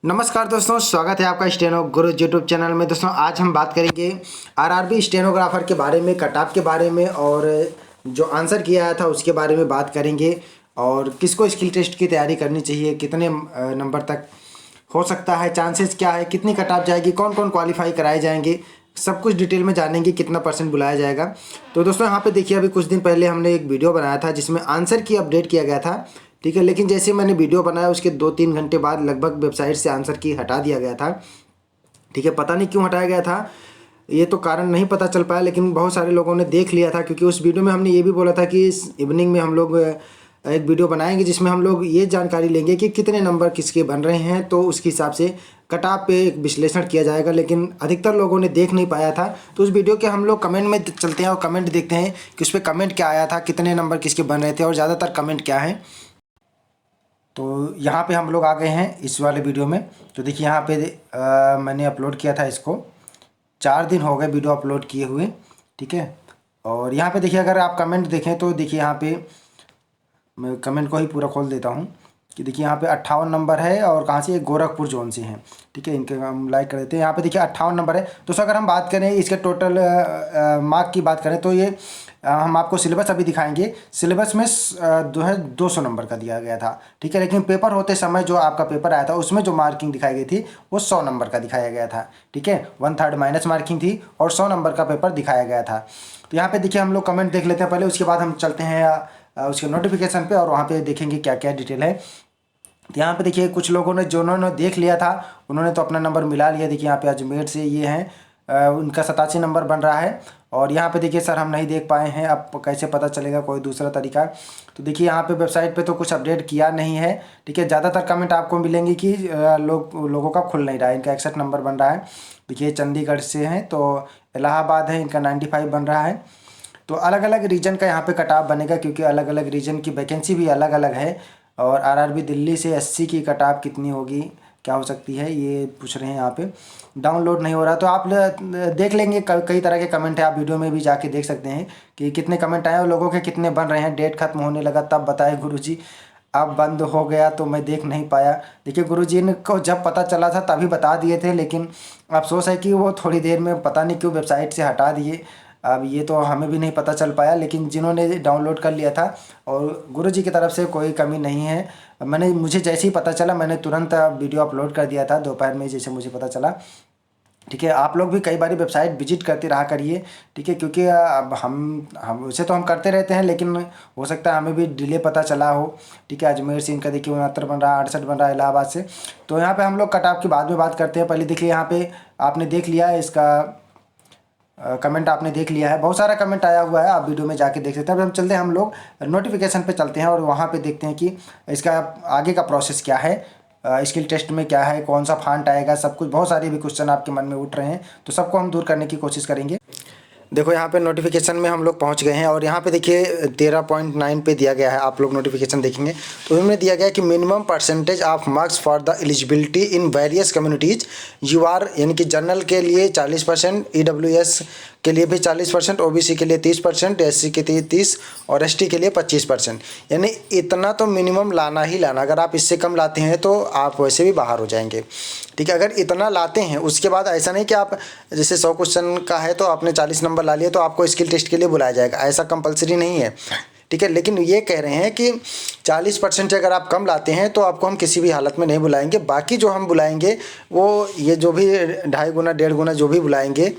नमस्कार दोस्तों, स्वागत है आपका स्टेनो गुरु यूट्यूब चैनल में। दोस्तों आज हम बात करेंगे आरआरबी स्टेनोग्राफर के बारे में, कटऑफ के बारे में और जो आंसर किया आया था उसके बारे में बात करेंगे। और किसको स्किल टेस्ट की तैयारी करनी चाहिए, कितने नंबर तक हो सकता है, चांसेस क्या है, कितनी कटऑफ जाएगी, कौन कौन क्वालिफाई कराए जाएंगे, सब कुछ डिटेल में जानेंगे। कितना परसेंट बुलाया जाएगा। तो दोस्तों यहाँ पे देखिए, अभी कुछ दिन पहले हमने एक वीडियो बनाया था जिसमें आंसर की अपडेट किया गया था, ठीक है। लेकिन जैसे मैंने वीडियो बनाया उसके 2-3 घंटे बाद लगभग वेबसाइट से आंसर की हटा दिया गया था, ठीक है। पता नहीं क्यों हटाया गया था, ये तो कारण नहीं पता चल पाया, लेकिन बहुत सारे लोगों ने देख लिया था। क्योंकि उस वीडियो में हमने ये भी बोला था कि इस इवनिंग में हम लोग एक वीडियो बनाएंगे जिसमें हम लोग ये जानकारी लेंगे कि कितने नंबर किसके बन रहे हैं, तो उसके हिसाब से कटऑफ पे एक विश्लेषण किया जाएगा। लेकिन अधिकतर लोगों ने देख नहीं पाया था, तो उस वीडियो के हम लोग कमेंट में चलते हैं और कमेंट देखते हैं कि उस पर कमेंट क्या आया था, कितने नंबर किसके बन रहे थे और ज़्यादातर कमेंट क्या है। तो यहाँ पे हम लोग आ गए हैं इस वाले वीडियो में। तो देखिए यहाँ पे मैंने अपलोड किया था इसको, 4 दिन हो गए वीडियो अपलोड किए हुए, ठीक है। और यहाँ पे देखिए, अगर आप कमेंट देखें तो देखिए यहाँ पे मैं कमेंट को ही पूरा खोल देता हूँ कि देखिए यहाँ पे 58 नंबर है और कहाँ से, ये गोरखपुर जोन से हैं, ठीक है। इनके हम लाइक कर देते हैं। यहाँ पे देखिए 58 नंबर है। दोस्तों अगर हम बात करें इसके टोटल मार्क की बात करें तो ये हम आपको सिलेबस अभी दिखाएंगे। सिलेबस में जो है 200 नंबर का दिया गया था, ठीक है। लेकिन पेपर होते समय जो आपका पेपर आया था उसमें जो मार्किंग दिखाई गई थी वो 100 नंबर का दिखाया गया था, ठीक है। 1/3 माइनस मार्किंग थी और 100 नंबर का पेपर दिखाया गया था। तो यहाँ पे देखिए हम लोग कमेंट देख लेते हैं पहले, उसके बाद हम चलते हैं उसके नोटिफिकेशन पे और वहाँ पे देखेंगे क्या क्या डिटेल है। तो यहाँ पे देखिए कुछ लोगों ने, जिन्होंने देख लिया था उन्होंने तो अपना नंबर मिला लिया। देखिए यहाँ पे अजमेर से ये हैं, उनका 87 नंबर बन रहा है। और यहाँ पे देखिए सर हम नहीं देख पाए हैं, अब कैसे पता चलेगा, कोई दूसरा तरीका। तो देखिए यहाँ पे वेबसाइट पे तो कुछ अपडेट किया नहीं है, ठीक है। ज़्यादातर कमेंट आपको मिलेंगे कि लोगों का खुल नहीं रहा है। इनका 61 नंबर बन रहा है। देखिए चंडीगढ़ से हैं, तो इलाहाबाद है, इनका 95 बन रहा है। तो अलग अलग रीजन का यहाँ पे कटऑफ बनेगा, क्योंकि अलग अलग रीजन की वैकेंसी भी अलग अलग है। और आरआरबी दिल्ली से एससी की कटऑफ कितनी होगी, क्या हो सकती है, ये पूछ रहे हैं। यहाँ पे डाउनलोड नहीं हो रहा, तो आप देख लेंगे। कई तरह के कमेंट है, आप वीडियो में भी जाके देख सकते हैं कि कितने कमेंट आए और लोगों के कितने बन रहे हैं। डेट खत्म होने लगा तब बताए गुरुजी, अब बंद हो गया तो मैं देख नहीं पाया। देखिए गुरुजी ने को जब पता चला था तभी बता दिए थे, लेकिन अफसोस है कि वो थोड़ी देर में पता नहीं क्यों वेबसाइट से हटा दिए। अब ये तो हमें भी नहीं पता चल पाया, लेकिन जिन्होंने डाउनलोड कर लिया था, और गुरुजी की तरफ से कोई कमी नहीं है। मुझे जैसे ही पता चला मैंने तुरंत वीडियो अपलोड कर दिया था दोपहर में, जैसे मुझे पता चला, ठीक है। आप लोग भी कई बार वेबसाइट विजिट करते रहा करिए, ठीक है। क्योंकि अब हम उसे तो हम करते रहते हैं, लेकिन हो सकता है हमें भी डिले पता चला हो, ठीक है। अजमेर से इनका देखिए 69 बन रहा है, 68 बन रहा है इलाहाबाद से। तो यहाँ पे हम लोग कटऑफ की बाद में बात करते हैं। पहले देखिए यहाँ पे आपने देख लिया है इसका कमेंट, आपने देख लिया है, बहुत सारा कमेंट आया हुआ है, आप वीडियो में जाके देख सकते हैं। अब हम चलते हैं, हम लोग नोटिफिकेशन पे चलते हैं और वहाँ पे देखते हैं कि इसका आगे का प्रोसेस क्या है, स्किल टेस्ट में क्या है, कौन सा फॉन्ट आएगा, सब कुछ। बहुत सारे भी क्वेश्चन आपके मन में उठ रहे हैं, तो सबको हम दूर करने की कोशिश करेंगे। देखो यहाँ पे नोटिफिकेशन में हम लोग पहुँच गए हैं और यहाँ पे देखिए 13.9 पे दिया गया है। आप लोग नोटिफिकेशन देखेंगे तो उसमें दिया गया है कि minimum percentage of marks for the eligibility in various communities you are, यानी कि जनरल के लिए 40%, EWS के लिए भी 40%, OBC के लिए 30%, SC के लिए 30% और ST के लिए 25%। यानी इतना तो मिनिमम लाना ही लाना। अगर आप इससे कम लाते हैं तो आप वैसे भी बाहर हो जाएंगे, ठीक है। अगर इतना लाते हैं, उसके बाद ऐसा नहीं कि आप जैसे 100 क्वेश्चन का है तो आपने 40 नंबर ला लिए तो आपको स्किल टेस्ट के लिए बुलाया जाएगा, ऐसा कंपलसरी नहीं है, ठीक है। लेकिन ये कह रहे हैं कि 40% अगर आप कम लाते हैं तो आपको हम किसी भी हालत में नहीं बुलाएंगे। बाकी जो हम बुलाएंगे वो ये जो भी 2.5 गुना 1.5 गुना जो भी बुलाएंगे,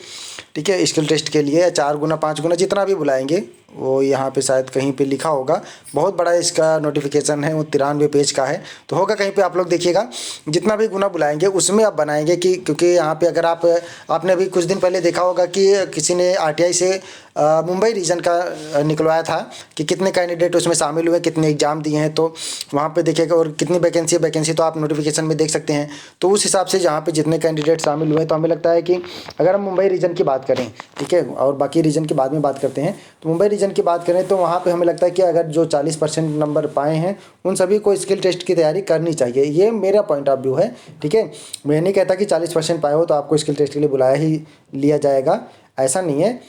ठीक है, स्किल टेस्ट के लिए 4 गुना 5 गुना जितना भी बुलाएंगे, वो यहाँ पे शायद कहीं पे लिखा होगा। बहुत बड़ा इसका नोटिफिकेशन है, वो 93 पेज का है, तो होगा कहीं पे, आप लोग देखिएगा। जितना भी गुना बुलाएंगे उसमें आप बनाएंगे कि, क्योंकि यहाँ पे अगर आपने अभी कुछ दिन पहले देखा होगा कि किसी ने RTI से मुंबई रीजन का निकलवाया था कि कितने कैंडिडेट उसमें शामिल हुए, कितने एग्जाम दिए हैं, तो वहाँ पे देखिएगा। और कितनी वैकेंसी तो आप नोटिफिकेशन में देख सकते हैं। तो उस हिसाब से जहाँ पे जितने कैंडिडेट शामिल हुए, तो हमें लगता है कि अगर हम मुंबई रीजन की बात करें, ठीक है, और बाकी रीजन की बाद में बात करते हैं, तो मुंबई रीजन की बात करें तो वहाँ पे हमें लगता है कि अगर जो 40% नंबर पाए हैं उन सभी को स्किल टेस्ट की तैयारी करनी चाहिए। ये मेरा पॉइंट ऑफ व्यू है, ठीक है। मैं नहीं कहता कि 40% पाए हो तो आपको स्किल टेस्ट के लिए बुलाया ही लिया जाएगा, ऐसा नहीं है,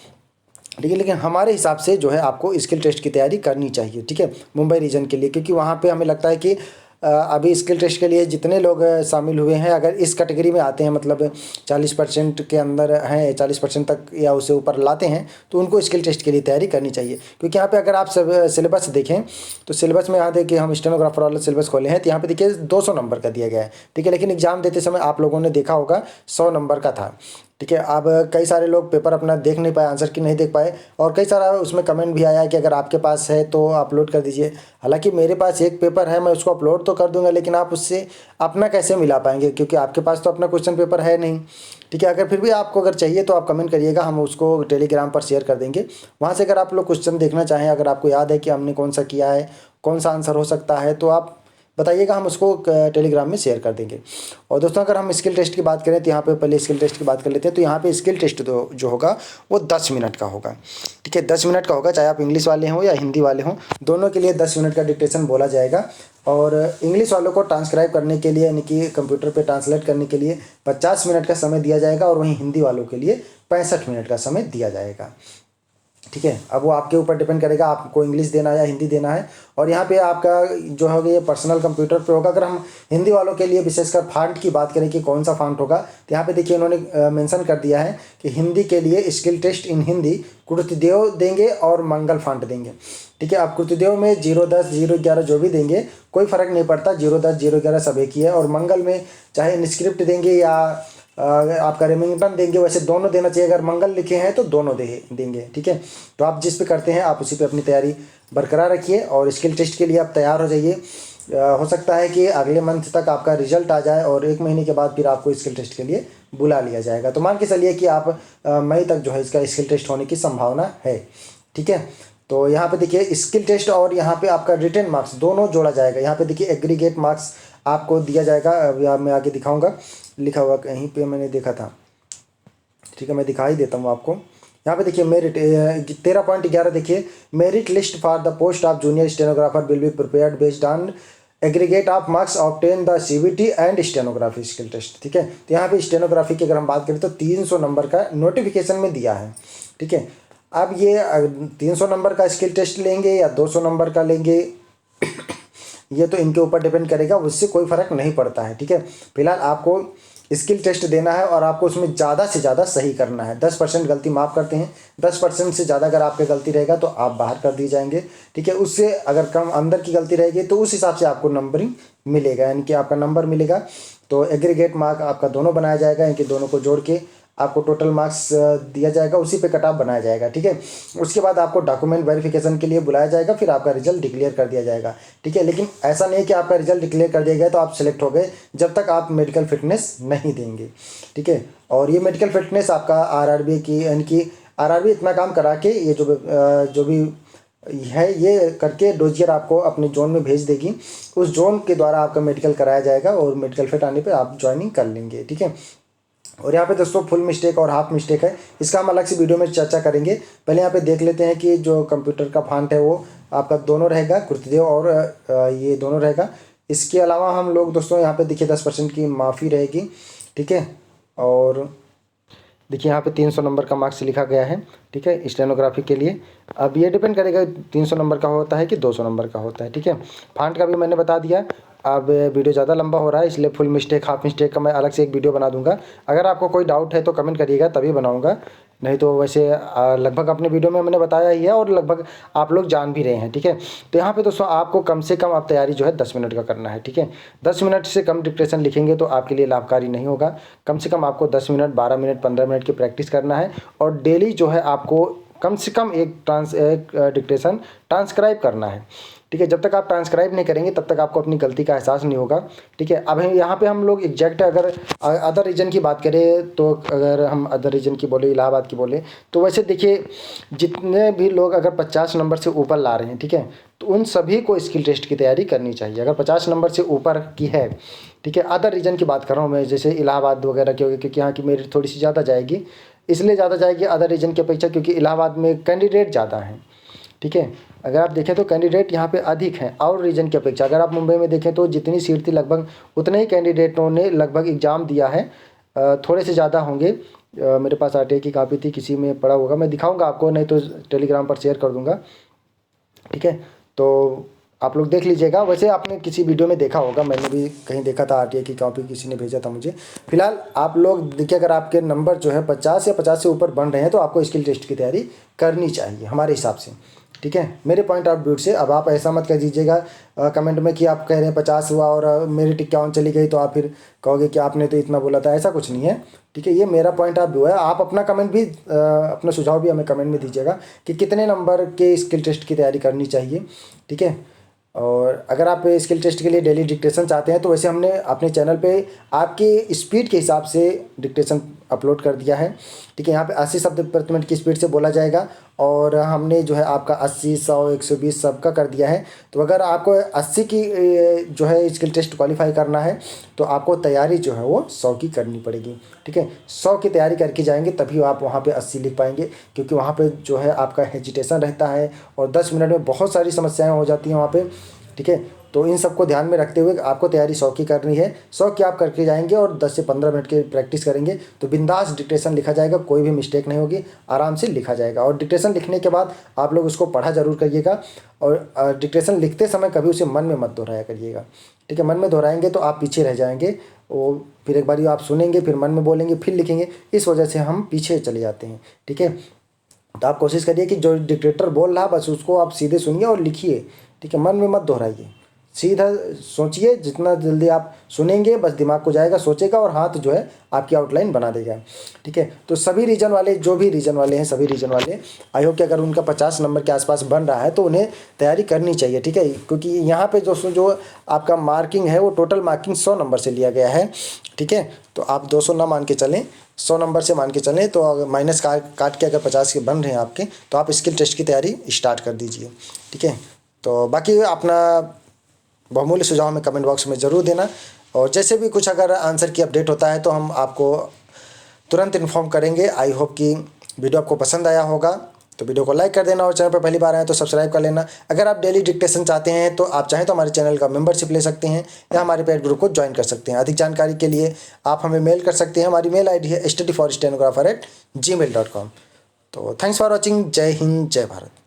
ठीक है। लेकिन हमारे हिसाब से जो है आपको स्किल टेस्ट की तैयारी करनी चाहिए, ठीक है, मुंबई रीजन के लिए। क्योंकि वहाँ पे हमें लगता है कि अभी स्किल टेस्ट के लिए जितने लोग शामिल हुए हैं, अगर इस कैटेगरी में आते हैं, मतलब 40% के अंदर हैं, 40% तक या उससे ऊपर लाते हैं, तो उनको स्किल टेस्ट के लिए तैयारी करनी चाहिए। क्योंकि यहाँ पे अगर आप सब सिलेबस देखें तो सिलेबस में यहाँ देखिए, हम स्टेनोग्राफर वाला सिलेबस खोले हैं, तो यहाँ पे देखिए 200 नंबर का दिया गया है, ठीक है। लेकिन एग्जाम देते समय आप लोगों ने देखा होगा 100 नंबर का था, ठीक है। अब कई सारे लोग पेपर अपना देख नहीं पाए, आंसर की नहीं देख पाए, और कई सारा उसमें कमेंट भी आया कि अगर आपके पास है तो अपलोड कर दीजिए। हालांकि मेरे पास एक पेपर है, मैं उसको अपलोड तो कर दूंगा, लेकिन आप उससे अपना कैसे मिला पाएंगे, क्योंकि आपके पास तो अपना क्वेश्चन पेपर है नहीं, ठीक है। अगर फिर भी आपको अगर चाहिए तो आप कमेंट करिएगा, हम उसको टेलीग्राम पर शेयर कर देंगे। वहाँ से अगर आप लोग क्वेश्चन देखना चाहें, अगर आपको याद है कि हमने कौन सा किया है, कौन सा आंसर हो सकता है, तो आप बताइएगा, हम उसको टेलीग्राम में शेयर कर देंगे। और दोस्तों अगर हम स्किल टेस्ट की बात करें तो यहाँ पे पहले स्किल टेस्ट की बात कर लेते हैं। तो यहाँ पे स्किल टेस्ट जो होगा वो 10 मिनट का होगा, ठीक है। 10 मिनट का होगा, चाहे आप इंग्लिश वाले हों या हिंदी वाले हों, दोनों के लिए 10 मिनट का डिक्टेशन बोला जाएगा। और इंग्लिश वालों को ट्रांसक्राइब करने के लिए, यानी कि कंप्यूटर पर ट्रांसलेट करने के लिए 50 मिनट का समय दिया जाएगा, और वहीं हिंदी वालों के लिए 65 मिनट का समय दिया जाएगा, ठीक है। अब वो आपके ऊपर डिपेंड करेगा आपको इंग्लिश देना है या हिंदी देना है। और यहाँ पे आपका जो होगा ये पर्सनल कंप्यूटर पे होगा। अगर हम हिंदी वालों के लिए विशेषकर फ़ॉन्ट की बात करें कि कौन सा फ़ॉन्ट होगा, तो यहाँ पे देखिए इन्होंने मेंशन कर दिया है कि हिंदी के लिए स्किल टेस्ट इन हिंदी कृतिदेव देंगे और मंगल फ़ॉन्ट देंगे, ठीक है। आप कृतिदेव में 010 011 जो भी देंगे कोई फ़र्क नहीं पड़ता, 010 011 सब एक ही है। और मंगल में चाहे इनस्क्रिप्ट देंगे या आपका रेमिंगटन देंगे, वैसे दोनों देना चाहिए। अगर मंगल लिखे हैं तो दोनों देंगे, ठीक है। तो आप जिस पे करते हैं आप उसी पे अपनी तैयारी बरकरार रखिए, और स्किल टेस्ट के लिए आप तैयार हो जाइए। हो सकता है कि अगले मंथ तक आपका रिजल्ट आ जाए, और 1 महीने के बाद फिर आपको स्किल टेस्ट के लिए बुला लिया जाएगा। तो मान के चलिए कि आप मई तक जो है इसका स्किल टेस्ट होने की संभावना है, ठीक है। तो यहाँ पे देखिए स्किल टेस्ट और यहाँ पे आपका रिटन मार्क्स दोनों जोड़ा जाएगा। यहाँ पे देखिए एग्रीगेट मार्क्स आपको दिया जाएगा, अभी मैं आगे दिखाऊंगा, लिखा हुआ कहीं पे मैंने देखा था, ठीक है। मैं दिखा ही देता हूँ आपको। यहाँ पे देखिए मेरिट 13.11 देखिए, merit list for the post of junior stenographer will be prepared based on aggregate of marks obtain the CVT and stenography skill test, ठीक है। तो यहाँ पे स्टेनोग्राफी की अगर हम बात करें तो 300 नंबर का नोटिफिकेशन में दिया है, ठीक है। अब ये 300 नंबर का स्किल टेस्ट लेंगे या 200 नंबर का लेंगे, ये तो इनके ऊपर डिपेंड करेगा, उससे कोई फ़र्क नहीं पड़ता है, ठीक है। फिलहाल आपको स्किल टेस्ट देना है और आपको उसमें ज़्यादा से ज़्यादा सही करना है। 10% गलती माफ़ करते हैं, 10% से ज़्यादा अगर आपके गलती रहेगा तो आप बाहर कर दिए जाएंगे, ठीक है। उससे अगर कम अंदर की गलती रहेगी तो उस हिसाब से आपको नंबरिंग मिलेगा, यानी कि आपका नंबर मिलेगा। तो एग्रीगेट मार्क आपका दोनों बनाया जाएगा, यानी कि दोनों को जोड़ के आपको टोटल मार्क्स दिया जाएगा, उसी पे कट ऑफ बनाया जाएगा, ठीक है। उसके बाद आपको डॉक्यूमेंट वेरिफिकेशन के लिए बुलाया जाएगा, फिर आपका रिजल्ट डिक्लेयर कर दिया जाएगा, ठीक है। लेकिन ऐसा नहीं कि आपका रिजल्ट डिक्लेयर कर दिया गया तो आप सेलेक्ट हो गए, जब तक आप मेडिकल फिटनेस नहीं देंगे, ठीक है। और ये मेडिकल फिटनेस आपका आरआरबी की, यानी कि आरआरबी इतना काम करा के ये जो भी है ये करके डोजियर आपको अपने जोन में भेज देगी, उस जोन के द्वारा आपका मेडिकल कराया जाएगा, और मेडिकल फिट आने पे आप ज्वाइनिंग कर लेंगे, ठीक है। और यहाँ पे दोस्तों फुल मिस्टेक और हाफ मिस्टेक है, इसका हम अलग से वीडियो में चर्चा करेंगे। पहले यहाँ पे देख लेते हैं कि जो कंप्यूटर का फॉन्ट है वो आपका दोनों रहेगा, कृतिदेव और ये दोनों रहेगा। इसके अलावा हम लोग दोस्तों यहाँ पे देखिए 10% की माफ़ी रहेगी, ठीक है। और देखिए यहाँ पे 300 नंबर का मार्क्स लिखा गया है, ठीक है, स्टेनोग्राफी के लिए। अब ये डिपेंड करेगा 300 नंबर का होता है कि 200 नंबर का होता है, ठीक है। फॉन्ट का भी मैंने बता दिया। अब वीडियो ज़्यादा लंबा हो रहा है, इसलिए फुल मिस्टेक हाफ मिस्टेक का मैं अलग से एक वीडियो बना दूंगा। अगर आपको कोई डाउट है तो कमेंट करिएगा, तभी बनाऊंगा, नहीं तो वैसे लगभग अपने वीडियो में मैंने बताया ही है, और लगभग आप लोग जान भी रहे हैं, ठीक है। तो यहाँ पे दोस्तों आपको कम से कम आप तैयारी जो है 10 मिनट का करना है, ठीक है। 10 मिनट से कम डिक्टेशन लिखेंगे तो आपके लिए लाभकारी नहीं होगा। कम से कम आपको 10 मिनट, 12 मिनट, 15 मिनट की प्रैक्टिस करना है, और डेली जो है आपको कम से कम एक डिक्टेशन ट्रांसक्राइब करना है, ठीक है। जब तक आप ट्रांसक्राइब नहीं करेंगे तब तक आपको अपनी गलती का एहसास नहीं होगा, ठीक है। अब यहाँ पे हम लोग एग्जैक्ट अगर अदर रीजन की बात करें तो, अगर हम अदर रीजन की बोले, इलाहाबाद की बोले, तो वैसे देखिए जितने भी लोग अगर 50 नंबर से ऊपर ला रहे हैं, ठीक है, तो उन सभी को स्किल टेस्ट की तैयारी करनी चाहिए। अगर 50 नंबर से ऊपर की है, ठीक है, अदर रीजन की बात कर रहा हूँ मैं, जैसे इलाहाबाद वगैरह की होगी, क्योंकि यहाँ की मेरिट थोड़ी सी ज़्यादा जाएगी, इसलिए ज़्यादा जाएगी अदर रीजन की अपेक्षा, क्योंकि इलाहाबाद में कैंडिडेट ज़्यादा हैं, ठीक है। अगर आप देखें तो कैंडिडेट यहाँ पे अधिक हैं और रीजन की अपेक्षा। अगर आप मुंबई में देखें तो जितनी सीट थी लगभग उतने ही कैंडिडेटों ने लगभग एग्ज़ाम दिया है, थोड़े से ज़्यादा होंगे। मेरे पास आरटीआई की कापी थी, किसी में पड़ा होगा, मैं दिखाऊंगा आपको, नहीं तो टेलीग्राम पर शेयर कर दूंगा, ठीक है। तो आप लोग देख लीजिएगा। वैसे आपने किसी वीडियो में देखा होगा, मैंने भी कहीं देखा था, आरटीआई की कॉपी किसी ने भेजा था मुझे। फिलहाल आप लोग देखिए, अगर आपके नंबर जो है 50 या 50 से ऊपर बन रहे हैं तो आपको स्किल टेस्ट की तैयारी करनी चाहिए हमारे हिसाब से, ठीक है, मेरे पॉइंट ऑफ व्यू से। अब आप ऐसा मत कह दीजिएगा कमेंट में कि आप कह रहे हैं 50 हुआ और मेरी 51 चली गई तो आप फिर कहोगे कि आपने तो इतना बोला था। ऐसा कुछ नहीं है, ठीक है, ये मेरा पॉइंट ऑफ व्यू है। आप अपना कमेंट भी अपना सुझाव भी हमें कमेंट में दीजिएगा कि कितने नंबर के स्किल टेस्ट की तैयारी करनी चाहिए, ठीक है। और अगर आप स्किल टेस्ट के लिए डेली डिक्टेशन चाहते हैं तो वैसे हमने अपने चैनल पे आपके स्पीड के हिसाब से डिक्टेशन अपलोड कर दिया है, ठीक है। यहाँ पे 80 शब्द प्रति मिनट की स्पीड से बोला जाएगा और हमने जो है आपका 80, 100, 120 सबका कर दिया है। तो अगर आपको 80 की जो है स्किल टेस्ट क्वालिफाई करना है तो आपको तैयारी जो है वो 100 की करनी पड़ेगी, ठीक है। 100 की तैयारी करके जाएंगे तभी आप वहाँ पे 80 लिख पाएंगे, क्योंकि वहाँ पे जो है आपका हेजिटेशन रहता है और 10 मिनट में बहुत सारी समस्याएं हो जाती हैं वहाँ पे, ठीक है। तो इन सबको ध्यान में रखते हुए आपको तैयारी 100 की करनी है। 100 की आप करके जाएंगे और 10 से 15 मिनट की प्रैक्टिस करेंगे तो बिंदास डिक्टेशन लिखा जाएगा, कोई भी मिस्टेक नहीं होगी, आराम से लिखा जाएगा। और डिक्टेशन लिखने के बाद आप लोग उसको पढ़ा जरूर करिएगा और डिक्टेशन लिखते समय कभी उसे मन में मत दोहराया करिएगा, ठीक है। मन में दोहराएंगे तो आप पीछे रह जाएंगे, वो फिर एक बार आप सुनेंगे, फिर मन में बोलेंगे, फिर लिखेंगे, इस वजह से हम पीछे चले जाते हैं, ठीक है। तो आप कोशिश करिए कि जो डिक्टेटर बोल रहा बस उसको आप सीधे सुनिए और लिखिए, ठीक है, मन में मत दोहराइए, सीधा सोचिए। जितना जल्दी आप सुनेंगे बस दिमाग को जाएगा, सोचेगा और हाथ जो है आपकी आउटलाइन बना देगा, ठीक है। तो सभी रीजन वाले, जो भी रीजन वाले हैं, सभी रीजन वाले आई होप कि अगर उनका 50 नंबर के आसपास बन रहा है तो उन्हें तैयारी करनी चाहिए, ठीक है। क्योंकि यहाँ पे जो आपका मार्किंग है वो टोटल मार्किंग 100 नंबर से लिया गया है, ठीक है। तो आप 200 ना मान के चलें, 100 नंबर से मान के चलें। तो अगर माइनस काट के अगर 50 के बन रहे हैं आपके तो आप स्किल टेस्ट की तैयारी स्टार्ट कर दीजिए, ठीक है। तो बाकी अपना बहुमूल्य सुझाव हमें कमेंट बॉक्स में ज़रूर देना और जैसे भी कुछ अगर आंसर की अपडेट होता है तो हम आपको तुरंत इन्फॉर्म करेंगे। आई होप कि वीडियो आपको पसंद आया होगा, तो वीडियो को लाइक कर देना और चैनल पर पहली बार आए तो सब्सक्राइब कर लेना। अगर आप डेली डिक्टेशन चाहते हैं तो आप चाहें तो हमारे चैनल का मेंबरशिप ले सकते हैं या हमारे पेड ग्रुप को ज्वाइन कर सकते हैं। अधिक जानकारी के लिए आप हमें मेल कर सकते हैं, हमारी मेल ID है studyforstenographer@gmail.com। तो थैंक्स फॉर वॉचिंग। जय हिंद, जय भारत।